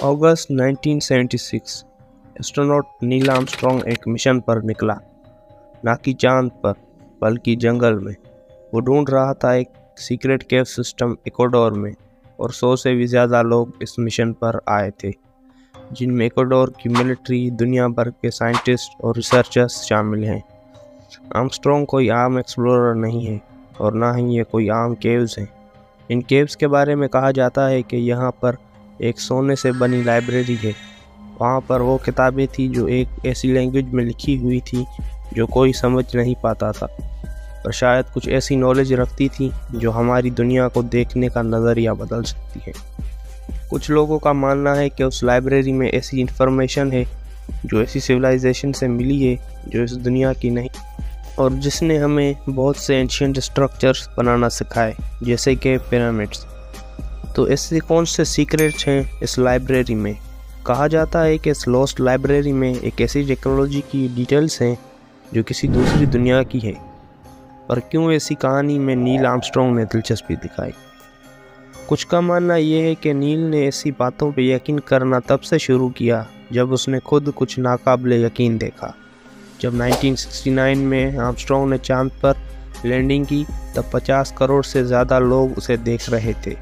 अगस्त 1976 astronaut Neil Armstrong एक mission पर निकला, ना कि चांद पर बल्कि जंगल में। वो ढूंढ रहा था एक सीक्रेट केव सिस्टम इक्वाडोर में, और 100 से भी ज़्यादा लोग इस मिशन पर आए थे, जिनमें इक्वाडोर की मिलिट्री, दुनिया भर के साइंटिस्ट और रिसर्चर्स शामिल हैं। आर्मस्ट्रॉन्ग कोई आम एक्सप्लोरर नहीं है, और ना ही ये कोई आम केव्स हैं। इन केव्स के बारे में कहा जाता है कि यहाँ पर एक सोने से बनी लाइब्रेरी है। वहाँ पर वो किताबें थी जो एक ऐसी लैंग्वेज में लिखी हुई थी जो कोई समझ नहीं पाता था, और शायद कुछ ऐसी नॉलेज रखती थी जो हमारी दुनिया को देखने का नज़रिया बदल सकती है। कुछ लोगों का मानना है कि उस लाइब्रेरी में ऐसी इन्फॉर्मेशन है जो ऐसी सिविलाइजेशन से मिली है जो इस दुनिया की नहीं, और जिसने हमें बहुत से एंशिएंट स्ट्रक्चर्स बनाना सिखाए, जैसे कि पिरामिड्स। तो ऐसे कौन से सीक्रेट्स हैं इस लाइब्रेरी में? कहा जाता है कि इस लॉस्ट लाइब्रेरी में एक ऐसी टेक्नोलॉजी की डिटेल्स हैं जो किसी दूसरी दुनिया की है। पर क्यों ऐसी कहानी में नील आर्मस्ट्रॉन्ग ने दिलचस्पी दिखाई? कुछ का मानना यह है कि नील ने ऐसी बातों पर यकीन करना तब से शुरू किया जब उसने खुद कुछ नाकाबिले यकीन देखा। जब 1969 में आर्मस्ट्रॉन्ग ने चांद पर लैंडिंग की, तब 50 करोड़ से ज़्यादा लोग उसे देख रहे थे,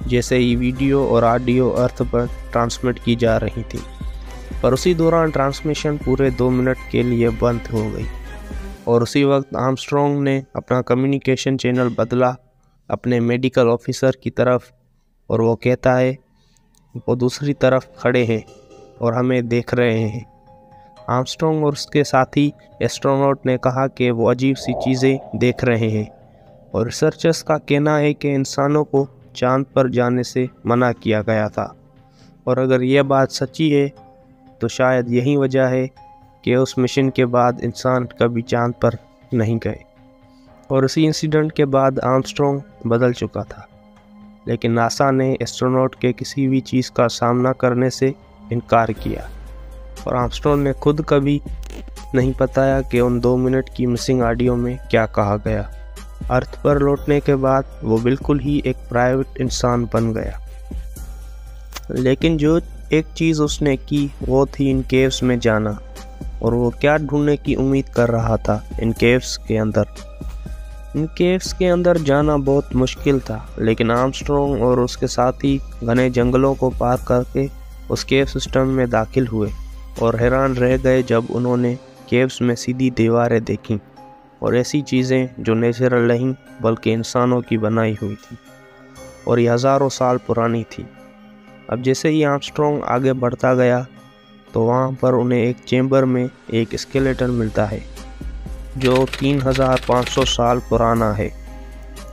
जैसे ही वीडियो और ऑडियो अर्थ पर ट्रांसमिट की जा रही थी। पर उसी दौरान ट्रांसमिशन पूरे 2 मिनट के लिए बंद हो गई, और उसी वक्त आर्मस्ट्रॉन्ग ने अपना कम्युनिकेशन चैनल बदला अपने मेडिकल ऑफिसर की तरफ, और वो कहता है वो दूसरी तरफ खड़े हैं और हमें देख रहे हैं। आर्मस्ट्रॉन्ग और उसके साथी एस्ट्रोनॉट ने कहा कि वो अजीब सी चीज़ें देख रहे हैं, और रिसर्चर्स का कहना है कि इंसानों को चांद पर जाने से मना किया गया था। और अगर यह बात सच्ची है तो शायद यही वजह है कि उस मिशन के बाद इंसान कभी चांद पर नहीं गए। और उसी इंसिडेंट के बाद आर्मस्ट्रॉन्ग बदल चुका था, लेकिन नासा ने एस्ट्रोनॉट के किसी भी चीज़ का सामना करने से इनकार किया, और आर्मस्ट्रॉन्ग ने खुद कभी नहीं बताया कि उन 2 मिनट की मिसिंग ऑडियो में क्या कहा गया। अर्थ पर लौटने के बाद वो बिल्कुल ही एक प्राइवेट इंसान बन गया, लेकिन जो एक चीज़ उसने की वो थी इन केव्स में जाना। और वो क्या ढूंढने की उम्मीद कर रहा था इन केव्स के अंदर? इन केव्स के अंदर जाना बहुत मुश्किल था, लेकिन आर्मस्ट्रॉन्ग और उसके साथी घने जंगलों को पार करके उस केव सिस्टम में दाखिल हुए, और हैरान रह गए जब उन्होंने केव्स में सीधी दीवारें देखीं, और ऐसी चीज़ें जो नेचुरल नहीं बल्कि इंसानों की बनाई हुई थी, और ये हज़ारों साल पुरानी थी। अब जैसे ही आर्मस्ट्रॉन्ग आगे बढ़ता गया तो वहाँ पर उन्हें एक चेंबर में एक स्केलेटन मिलता है जो 3500 साल पुराना है।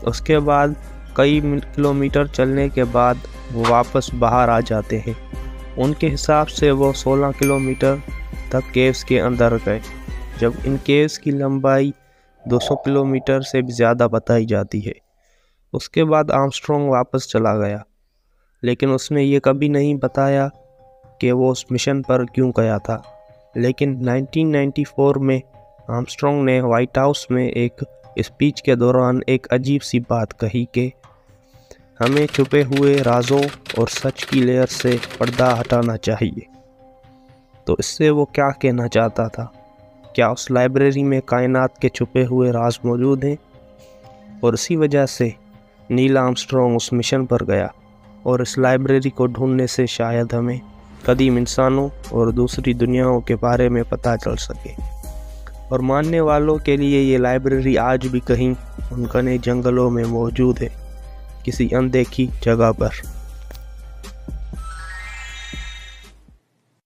उसके बाद कई किलोमीटर चलने के बाद वो वापस बाहर आ जाते हैं। उनके हिसाब से वो 16 किलोमीटर तक केव्स के अंदर गए, जब इन केव्स की लंबाई 200 किलोमीटर से भी ज़्यादा बताई जाती है। उसके बाद आर्मस्ट्रॉन्ग वापस चला गया, लेकिन उसने ये कभी नहीं बताया कि वो उस मिशन पर क्यों गया था। लेकिन 1994 में आर्मस्ट्रॉन्ग ने वाइट हाउस में एक स्पीच के दौरान एक अजीब सी बात कही कि हमें छुपे हुए राजों और सच की लेयर से पर्दा हटाना चाहिए। तो इससे वो क्या कहना चाहता था? क्या उस लाइब्रेरी में कायनात के छुपे हुए राज मौजूद हैं? और इसी वजह से नील आर्मस्ट्रॉन्ग उस मिशन पर गया, और इस लाइब्रेरी को ढूंढने से शायद हमें कदीम इंसानों और दूसरी दुनियाओं के बारे में पता चल सके। और मानने वालों के लिए ये लाइब्रेरी आज भी कहीं उन घने जंगलों में मौजूद है, किसी अनदेखी जगह पर।